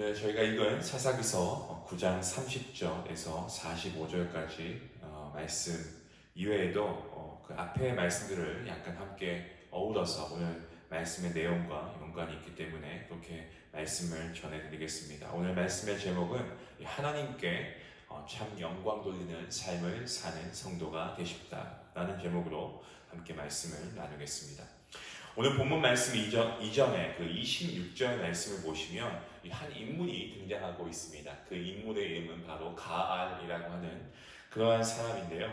오늘 저희가 읽은 사사기서 9장 30절에서 45절까지 말씀 이외에도 그 앞의 말씀들을 약간 함께 어우러서 오늘 말씀의 내용과 연관이 있기 때문에 그렇게 말씀을 전해드리겠습니다. 오늘 말씀의 제목은 하나님께 참 영광 돌리는 삶을 사는 성도가 되십다라는 제목으로 함께 말씀을 나누겠습니다. 오늘 본문 말씀 이전에 그 26절 말씀을 보시면 한 인물이 등장하고 있습니다. 그 인물의 이름은 바로 가알이라고 하는 그러한 사람인데요.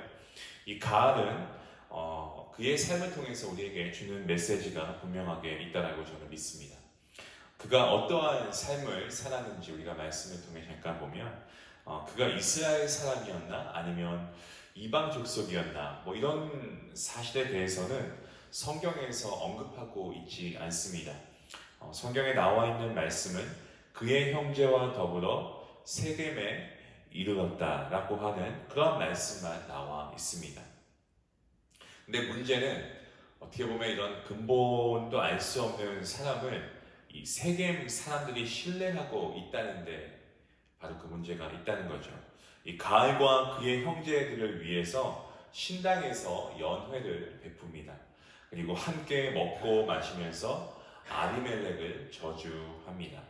이 가알은 그의 삶을 통해서 우리에게 주는 메시지가 분명하게 있다라고 저는 믿습니다. 그가 어떠한 삶을 살았는지 우리가 말씀을 통해 잠깐 보면 그가 이스라엘 사람이었나 아니면 이방 족속이었나 뭐 이런 사실에 대해서는 성경에서 언급하고 있지 않습니다. 성경에 나와 있는 말씀은 그의 형제와 더불어 세겜에 이르렀다라고 하는 그런 말씀만 나와 있습니다. 근데 문제는 어떻게 보면 이런 근본도 알 수 없는 사람을 이 세겜 사람들이 신뢰하고 있다는데 바로 그 문제가 있다는 거죠. 이 가알과 그의 형제들을 위해서 신당에서 연회를 베풉니다. 그리고 함께 먹고 마시면서 아비멜렉을 저주합니다.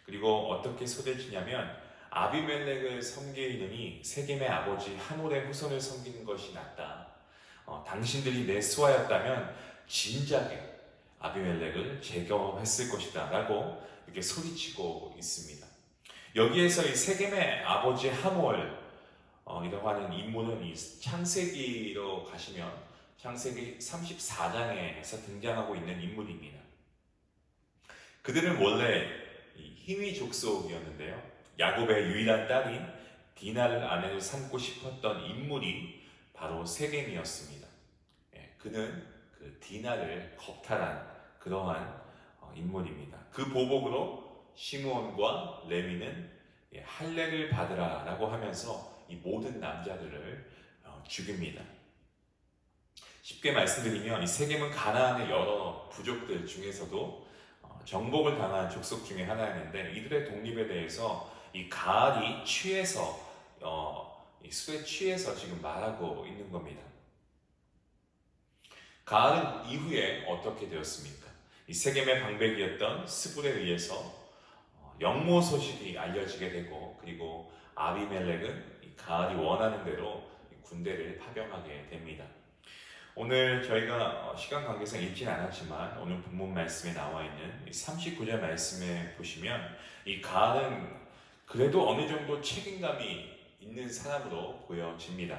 그리고 어떻게 소리치냐면 아비멜렉을 섬기느니 세겜의 아버지 하몰의 후손을 섬기는 것이 낫다. 당신들이 내 수하였다면 진작에 아비멜렉을 제거했을 것이다 라고 이렇게 소리치고 있습니다. 여기에서 이 세겜의 아버지 하몰 이라고 하는 인물은 이 창세기로 가시면 창세기 34장에서 등장하고 있는 인물입니다. 그들은 원래 히위 족속이었는데요. 야곱의 유일한 딸인 디나를 아내로 삼고 싶었던 인물이 바로 세겜이었습니다. 그는 그 디나를 겁탈한 그러한 인물입니다. 그 보복으로 시므온과 레위는 할례를 받으라 라고 하면서 이 모든 남자들을 죽입니다. 쉽게 말씀드리면 이 세겜은 가나안의 여러 부족들 중에서도 정복을 당한 족속 중에 하나였는데 이들의 독립에 대해서 이 가알이 이 술에 취해서 지금 말하고 있는 겁니다. 가알은 이후에 어떻게 되었습니까? 이 세겜의 방백이었던 스불에 의해서 영모 소식이 알려지게 되고 그리고 아비멜렉은 이 가알이 원하는 대로 군대를 파병하게 됩니다. 오늘 저희가 시간 관계상 읽진 않았지만 오늘 본문 말씀에 나와 있는 39절 말씀에 보시면 이 가알은 그래도 어느 정도 책임감이 있는 사람으로 보여집니다.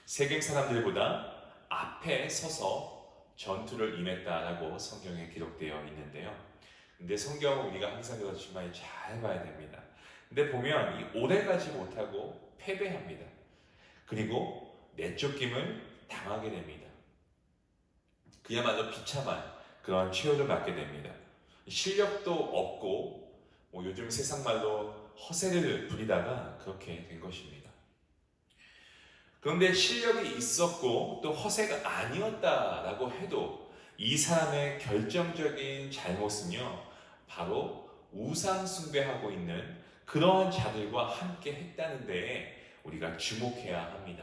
세겜 사람들보다 앞에 서서 전투를 임했다라고 성경에 기록되어 있는데요. 근데 성경은 우리가 항상 그렇지만 잘 봐야 됩니다. 근데 보면 이 오래가지 못하고 패배합니다. 그리고 내쫓김을 당하게 됩니다. 그야말로 비참한 그런 최후를 맞게 됩니다. 실력도 없고 요즘 세상 말로 허세를 부리다가 그렇게 된 것입니다. 그런데 실력이 있었고 또 허세가 아니었다라고 해도 이 사람의 결정적인 잘못은요 바로 우상 숭배하고 있는 그러한 자들과 함께 했다는 데에 우리가 주목해야 합니다.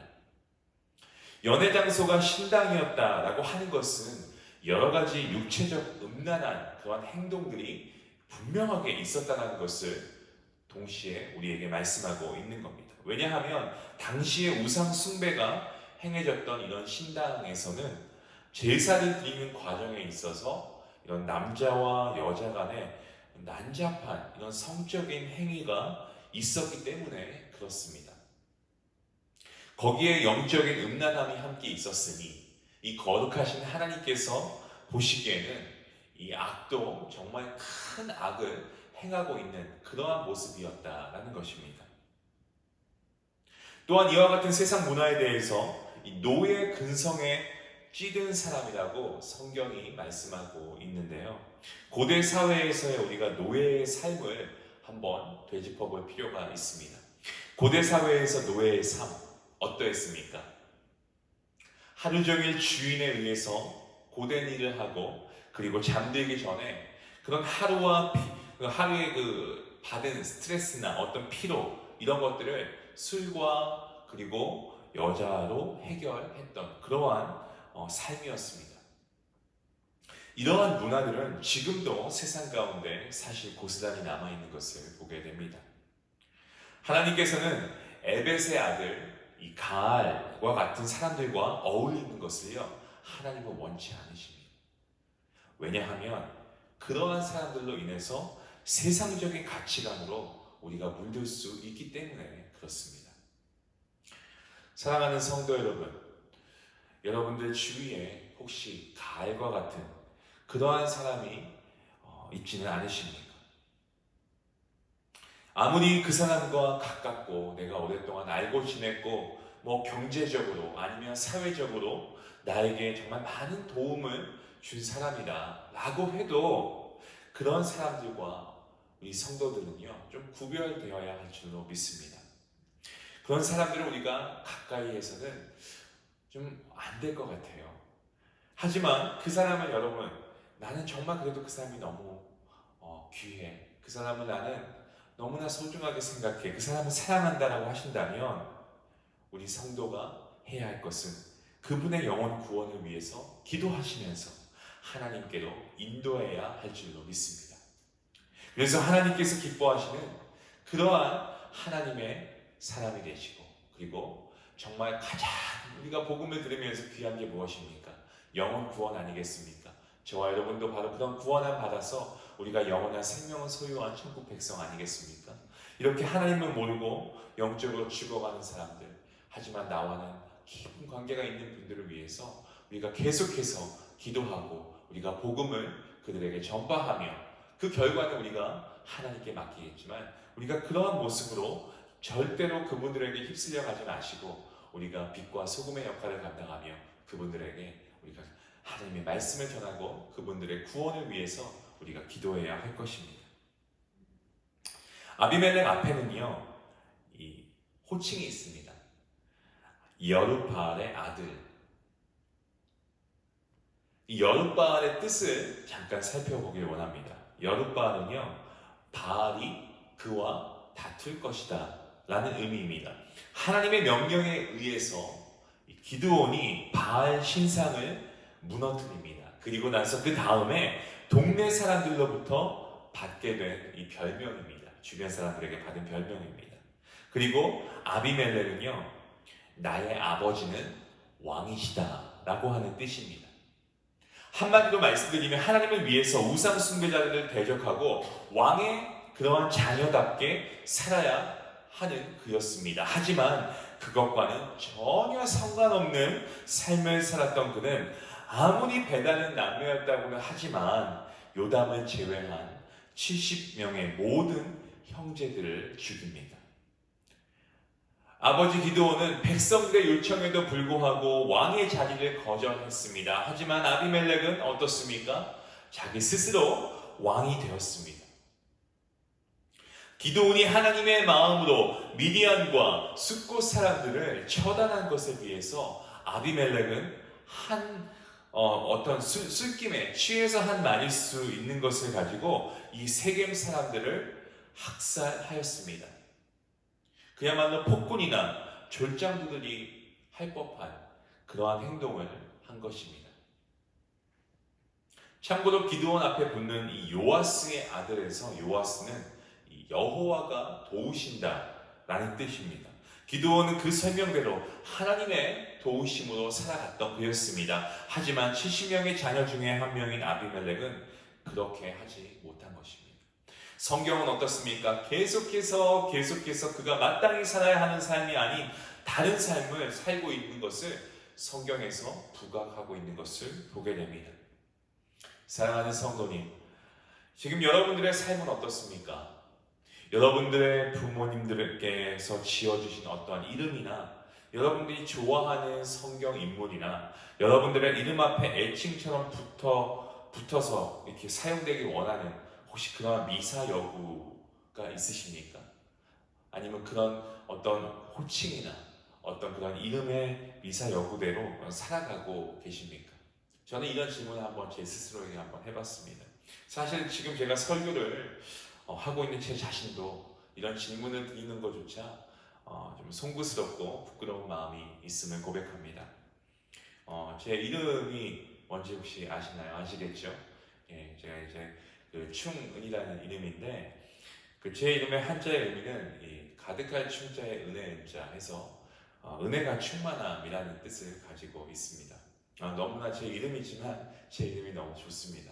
연애 장소가 신당이었다라고 하는 것은 여러 가지 육체적 음란한 그런 행동들이 분명하게 있었다는 것을 동시에 우리에게 말씀하고 있는 겁니다. 왜냐하면 당시의 우상 숭배가 행해졌던 이런 신당에서는 제사를 드리는 과정에 있어서 이런 남자와 여자 간의 난잡한 이런 성적인 행위가 있었기 때문에 그렇습니다. 거기에 영적인 음란함이 함께 있었으니 이 거룩하신 하나님께서 보시기에는 이 악도 정말 큰 악을 행하고 있는 그러한 모습이었다라는 것입니다. 또한 이와 같은 세상 문화에 대해서 이 노예 근성에 찌든 사람이라고 성경이 말씀하고 있는데요. 고대 사회에서의 우리가 노예의 삶을 한번 되짚어 볼 필요가 있습니다. 고대 사회에서 노예의 삶 어떠했습니까? 하루 종일 주인에 의해서 고된 일을 하고 그리고 잠들기 전에 그런 하루의 그 받은 스트레스나 어떤 피로 이런 것들을 술과 그리고 여자로 해결했던 그러한 삶이었습니다. 이러한 문화들은 지금도 세상 가운데 사실 고스란히 남아있는 것을 보게 됩니다. 하나님께서는 에벳의 아들 이 가알과 같은 사람들과 어울리는 것을요 하나님은 원치 않으십니다. 왜냐하면 그러한 사람들로 인해서 세상적인 가치관으로 우리가 물들 수 있기 때문에 그렇습니다. 사랑하는 성도 여러분, 여러분들 주위에 혹시 가알과 같은 그러한 사람이 있지는 않으십니까? 아무리 그 사람과 가깝고 내가 오랫동안 알고 지냈고 뭐 경제적으로 아니면 사회적으로 나에게 정말 많은 도움을 준 사람이다 라고 해도 그런 사람들과 우리 성도들은요 좀 구별되어야 할 줄로 믿습니다. 그런 사람들을 우리가 가까이에서는 좀 안 될 것 같아요. 하지만 그 사람은 여러분 나는 정말 그래도 그 사람이 너무 귀해. 그 사람은 나는 너무나 소중하게 생각해. 그 사람을 사랑한다라고 하신다면 우리 성도가 해야 할 것은 그분의 영혼 구원을 위해서 기도하시면서 하나님께로 인도해야 할 줄로 믿습니다. 그래서 하나님께서 기뻐하시는 그러한 하나님의 사람이 되시고 그리고 정말 가장 우리가 복음을 들으면서 귀한 게 무엇입니까? 영혼 구원 아니겠습니까? 저와 여러분도 바로 그런 구원을 받아서 우리가 영원한 생명을 소유한 천국 백성 아니겠습니까? 이렇게 하나님을 모르고 영적으로 죽어가는 사람들, 하지만 나와는 깊은 관계가 있는 분들을 위해서 우리가 계속해서 기도하고 우리가 복음을 그들에게 전파하며 그 결과는 우리가 하나님께 맡기겠지만 우리가 그러한 모습으로 절대로 그분들에게 휩쓸려 가지 마시고 우리가 빛과 소금의 역할을 감당하며 그분들에게 우리가 하나님의 말씀을 전하고 그분들의 구원을 위해서 우리가 기도해야 할 것입니다. 아비멜렉 앞에는요 이 호칭이 있습니다. 여룻바알의 아들. 이 여룻바알의 뜻을 잠깐 살펴보길 원합니다. 여룻바알은요 바알이 그와 다툴 것이다 라는 의미입니다. 하나님의 명령에 의해서 기드온이 바알 신상을 무너뜨립니다. 그리고 나서 그 다음에 동네 사람들로부터 받게 된 이 별명입니다. 주변 사람들에게 받은 별명입니다. 그리고 아비멜렉은요 나의 아버지는 왕이시다 라고 하는 뜻입니다. 한마디로 말씀드리면 하나님을 위해서 우상 숭배자들을 대적하고 왕의 그러한 자녀답게 살아야 하는 그였습니다. 하지만 그것과는 전혀 상관없는 삶을 살았던 그는 아무리 배다른 남매였다고는 하지만 요담을 제외한 70명의 모든 형제들을 죽입니다. 아버지 기드온은 백성들의 요청에도 불구하고 왕의 자리를 거절했습니다. 하지만 아비멜렉은 어떻습니까? 자기 스스로 왕이 되었습니다. 기드온이 하나님의 마음으로 미디안과 숫곳 사람들을 처단한 것에 비해서 아비멜렉은 어떤 술김에 취해서 한 말일 수 있는 것을 가지고 이 세겜 사람들을 학살하였습니다. 그야말로 폭군이나 졸장부들이 할 법한 그러한 행동을 한 것입니다. 참고로 기드온 앞에 붙는 이 요아스의 아들에서 요아스는 이 여호와가 도우신다 라는 뜻입니다. 기드온은 그 설명대로 하나님의 도우심으로 살아갔던 그였습니다. 하지만 70명의 자녀 중에 한 명인 아비멜렉은 그렇게 하지 못한 것입니다. 성경은 어떻습니까? 계속해서 그가 마땅히 살아야 하는 삶이 아닌 다른 삶을 살고 있는 것을 성경에서 부각하고 있는 것을 보게 됩니다. 사랑하는 성도님, 지금 여러분들의 삶은 어떻습니까? 여러분들의 부모님들께서 지어주신 어떠한 이름이나 여러분들이 좋아하는 성경 인물이나 여러분들의 이름 앞에 애칭처럼 붙어서 이렇게 사용되길 원하는 혹시 그런 미사 여구가 있으십니까? 아니면 그런 어떤 호칭이나 어떤 그런 이름의 미사 여구대로 살아가고 계십니까? 저는 이런 질문을 한번 제 스스로에게 한번 해봤습니다. 사실 지금 제가 설교를 하고 있는 제 자신도 이런 질문을 드리는 것조차 좀 송구스럽고 부끄러운 마음이 있음을 고백합니다. 제 이름이 뭔지 혹시 아시나요? 아시겠죠? 예, 제가 이제 그 충은이라는 이름인데 제 이름의 한자의 의미는 이 가득할 충자의 은혜자 해서 은혜가 충만함이라는 뜻을 가지고 있습니다. 너무나 제 이름이지만 제 이름이 너무 좋습니다.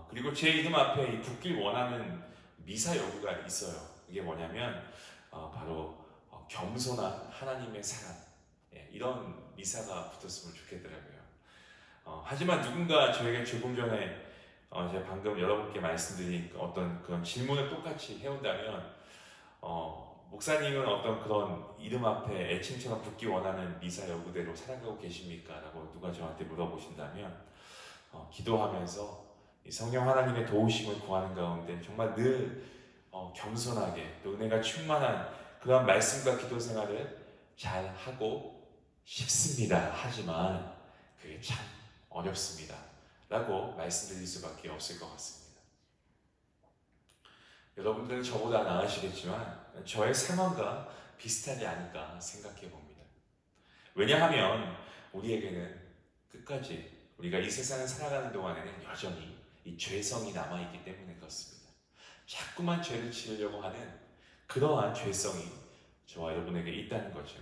그리고 제 이름 앞에 이 붙길 원하는 미사 여구가 있어요. 그게 뭐냐면 바로 겸손한 하나님의 사랑, 이런 미사가 붙었으면 좋겠더라고요. 하지만 누군가 저에게 조금 전에 제가 방금 여러분께 말씀드린 어떤 그런 질문을 똑같이 해온다면 목사님은 어떤 그런 이름 앞에 애칭처럼 붙기 원하는 미사 여구대로 살아가고 계십니까? 라고 누가 저한테 물어보신다면 기도하면서 이 성령 하나님의 도우심을 구하는 가운데 정말 늘 겸손하게 또 은혜가 충만한 그런 말씀과 기도 생활을 잘 하고 싶습니다. 하지만 그게 참 어렵습니다. 라고 말씀드릴 수밖에 없을 것 같습니다. 여러분들은 저보다 나으시겠지만 저의 상황과 비슷하지 않을까 생각해 봅니다. 왜냐하면 우리에게는 끝까지 우리가 이 세상을 살아가는 동안에는 여전히 이 죄성이 남아있기 때문에 그렇습니다. 자꾸만 죄를 지으려고 하는 그러한 죄성이 저와 여러분에게 있다는 거죠.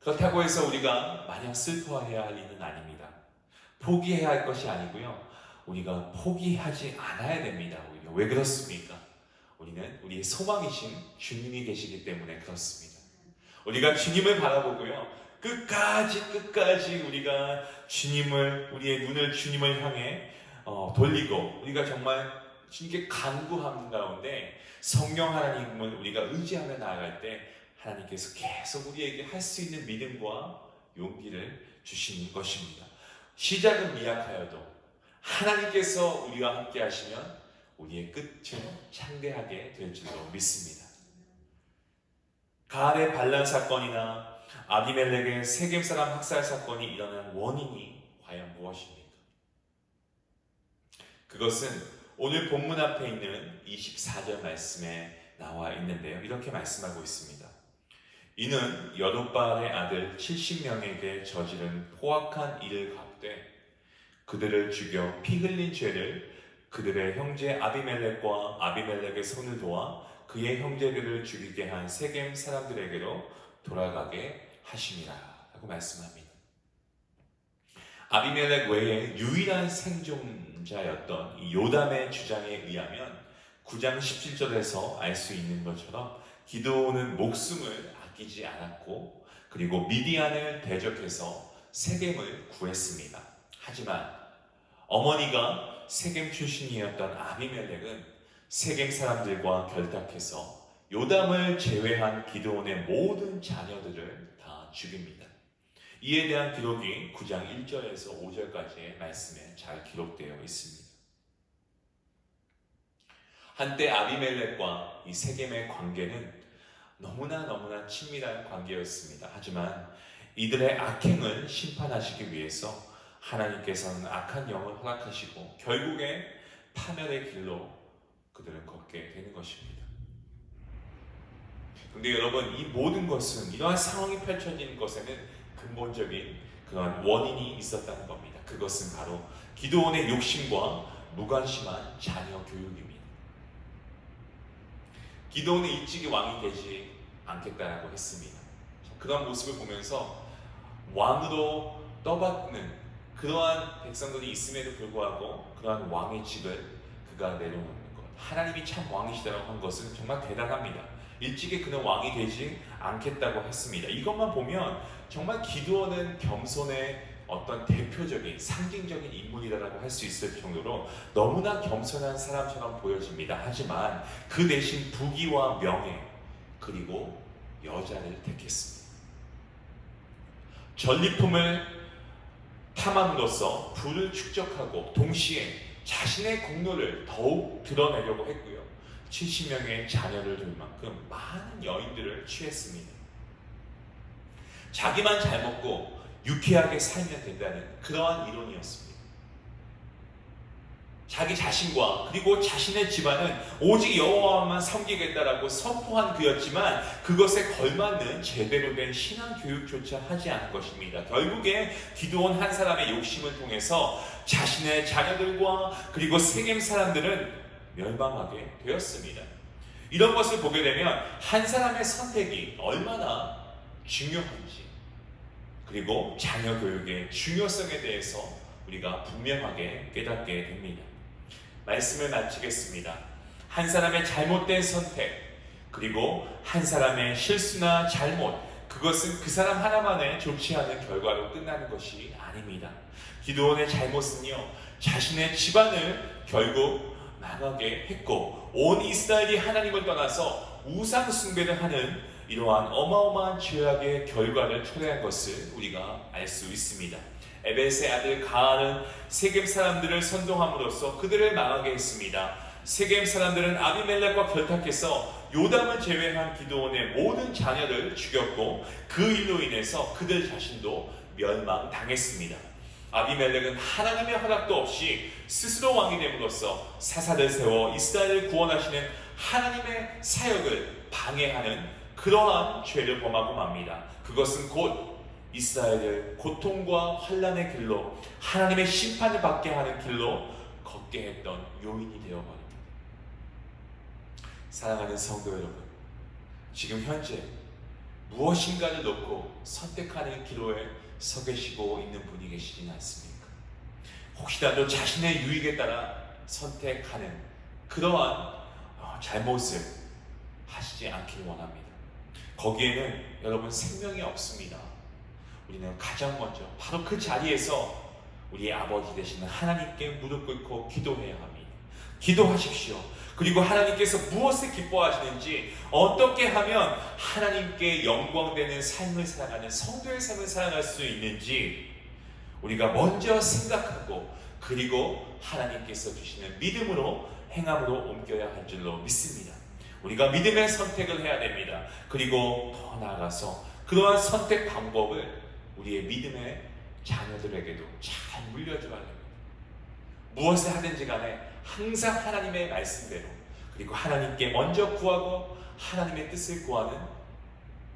그렇다고 해서 우리가 마냥 슬퍼해야 할 일은 아닙니다. 포기해야 할 것이 아니고요. 우리가 포기하지 않아야 됩니다. 오히려 왜 그렇습니까? 우리는 우리의 소망이신 주님이 계시기 때문에 그렇습니다. 우리가 주님을 바라보고요. 끝까지 우리가 우리의 눈을 주님을 향해 돌리고 우리가 정말 주님께 간구하는 가운데 성령 하나님을 우리가 의지하며 나아갈 때 하나님께서 계속 우리에게 할 수 있는 믿음과 용기를 주시는 것입니다. 시작은 미약하여도 하나님께서 우리와 함께 하시면 우리의 끝은 창대하게 될 줄로 믿습니다. 가알의 반란 사건이나 아비멜렉의 세겜 사람 학살 사건이 일어난 원인이 과연 무엇입니까? 그것은 오늘 본문 앞에 있는 24절 말씀에 나와 있는데요. 이렇게 말씀하고 있습니다. 이는 여룻바알의 아들 70명에게 저지른 포악한 일을 갚되 그들을 죽여 피 흘린 죄를 그들의 형제 아비멜렉과 아비멜렉의 손을 도와 그의 형제들을 죽이게 한 세겜 사람들에게로 돌아가게 하심이라 라고 말씀합니다. 아비멜렉 외에 유일한 생존자였던 이 요담의 주장에 의하면 9장 17절에서 알 수 있는 것처럼 기드온은 목숨을 아끼지 않았고 그리고 미디안을 대적해서 세겜을 구했습니다. 하지만 어머니가 세겜 출신이었던 아비멜렉은 세겜 사람들과 결탁해서 요담을 제외한 기드온의 모든 자녀들을 다 죽입니다. 이에 대한 기록이 9장 1절에서 5절까지의 말씀에 잘 기록되어 있습니다. 한때 아비멜렉과 이 세겜의 관계는 너무나 친밀한 관계였습니다. 하지만 이들의 악행을 심판하시기 위해서 하나님께서는 악한 영을 허락하시고 결국에 파멸의 길로 그들은 걷게 되는 것입니다. 그런데 여러분, 이 모든 것은 이러한 상황이 펼쳐지는 것에는 근본적인 그런 원인이 있었다는 겁니다. 그것은 바로 기드온의 욕심과 무관심한 자녀 교육입니다. 기드온은 일찍이 왕이 되지 않겠다라고 했습니다. 그런 모습을 보면서 왕으로 떠받는 그러한 백성들이 있음에도 불구하고 그러한 왕의 직을 그가 내려놓는 것, 하나님이 참 왕이시다라고 한 것은 정말 대단합니다. 일찍이 그는 왕이 되지 않겠다고 했습니다. 이것만 보면 정말 기드온은 겸손의 어떤 대표적인 상징적인 인물이라고 할 수 있을 정도로 너무나 겸손한 사람처럼 보여집니다. 하지만 그 대신 부귀와 명예 그리고 여자를 택했습니다. 전리품을 탐함으로써 부를 축적하고 동시에 자신의 공로를 더욱 드러내려고 했고요. 70명의 자녀를 둘 만큼 많은 여인들을 취했습니다. 자기만 잘 먹고 유쾌하게 살면 된다는 그러한 이론이었습니다. 자기 자신과 그리고 자신의 집안은 오직 여호와만 섬기겠다라고 선포한 그였지만 그것에 걸맞는 제대로 된 신앙 교육조차 하지 않은 것입니다. 결국에 기드온 한 사람의 욕심을 통해서 자신의 자녀들과 그리고 세겜 사람들은 멸망하게 되었습니다. 이런 것을 보게 되면 한 사람의 선택이 얼마나 중요한지 그리고 자녀 교육의 중요성에 대해서 우리가 분명하게 깨닫게 됩니다. 말씀을 마치겠습니다. 한 사람의 잘못된 선택 그리고 한 사람의 실수나 잘못 그것은 그 사람 하나만의 좋지 않은 결과로 끝나는 것이 아닙니다. 기드온의 잘못은요 자신의 집안을 결국 망하게 했고 온 이스라엘이 하나님을 떠나서 우상 숭배를 하는 이러한 어마어마한 죄악의 결과를 초래한 것을 우리가 알 수 있습니다. 에벳의 아들 가알은 세겜 사람들을 선동함으로써 그들을 망하게 했습니다. 세겜 사람들은 아비멜렉과 결탁해서 요담을 제외한 기드온의 모든 자녀를 죽였고 그 일로 인해서 그들 자신도 멸망당했습니다. 아비멜렉은 하나님의 허락도 없이 스스로 왕이 됨으로써 사사를 세워 이스라엘을 구원하시는 하나님의 사역을 방해하는 그러한 죄를 범하고 맙니다. 그것은 곧 이스라엘을 고통과 환난의 길로 하나님의 심판을 받게 하는 길로 걷게 했던 요인이 되어버립니다. 사랑하는 성도 여러분, 지금 현재 무엇인가를 놓고 선택하는 기로에 서 계시고 있는 분이 계시지는 않습니까? 혹시라도 자신의 유익에 따라 선택하는 그러한 잘못을 하시지 않기를 원합니다. 거기에는 여러분 생명이 없습니다. 우리는 가장 먼저 바로 그 자리에서 우리의 아버지 되시는 하나님께 무릎 꿇고 기도해야 합니다. 기도하십시오. 그리고 하나님께서 무엇을 기뻐하시는지 어떻게 하면 하나님께 영광되는 삶을 살아가는 성도의 삶을 살아갈 수 있는지 우리가 먼저 생각하고 그리고 하나님께서 주시는 믿음으로 행함으로 옮겨야 할 줄로 믿습니다. 우리가 믿음의 선택을 해야 됩니다. 그리고 더 나아가서 그러한 선택 방법을 우리의 믿음의 자녀들에게도 잘 물려줘야 됩니다. 무엇을 하든지 간에 항상 하나님의 말씀대로 그리고 하나님께 먼저 구하고 하나님의 뜻을 구하는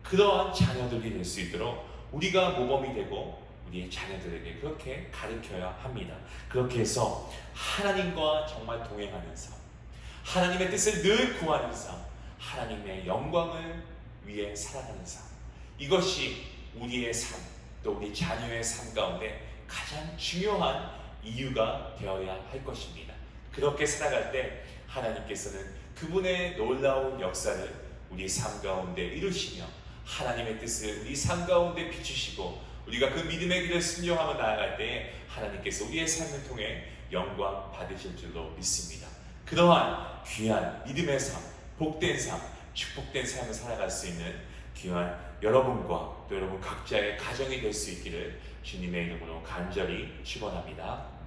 그러한 자녀들이 될 수 있도록 우리가 모범이 되고 우리의 자녀들에게 그렇게 가르쳐야 합니다. 그렇게 해서 하나님과 정말 동행하는 삶, 하나님의 뜻을 늘 구하는 삶, 하나님의 영광을 위해 살아가는 삶, 이것이 우리의 삶, 또 우리 자녀의 삶 가운데 가장 중요한 이유가 되어야 할 것입니다. 그렇게 살아갈 때 하나님께서는 그분의 놀라운 역사를 우리 삶 가운데 이루시며 하나님의 뜻을 우리 삶 가운데 비추시고 우리가 그 믿음의 길을 순종하며 나아갈 때에 하나님께서 우리의 삶을 통해 영광 받으실 줄로 믿습니다. 그러한 귀한 믿음의 삶, 복된 삶, 축복된 삶을 살아갈 수 있는 귀한 여러분과 또 여러분 각자의 가정이 될 수 있기를 주님의 이름으로 간절히 축원합니다.